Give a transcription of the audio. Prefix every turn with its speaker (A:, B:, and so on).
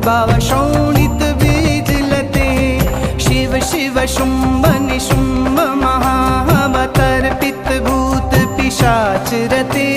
A: बावा शोणित बीजलते शिव शिव शुंभ निशुंभ महावतर्पित भूत पिशाच रते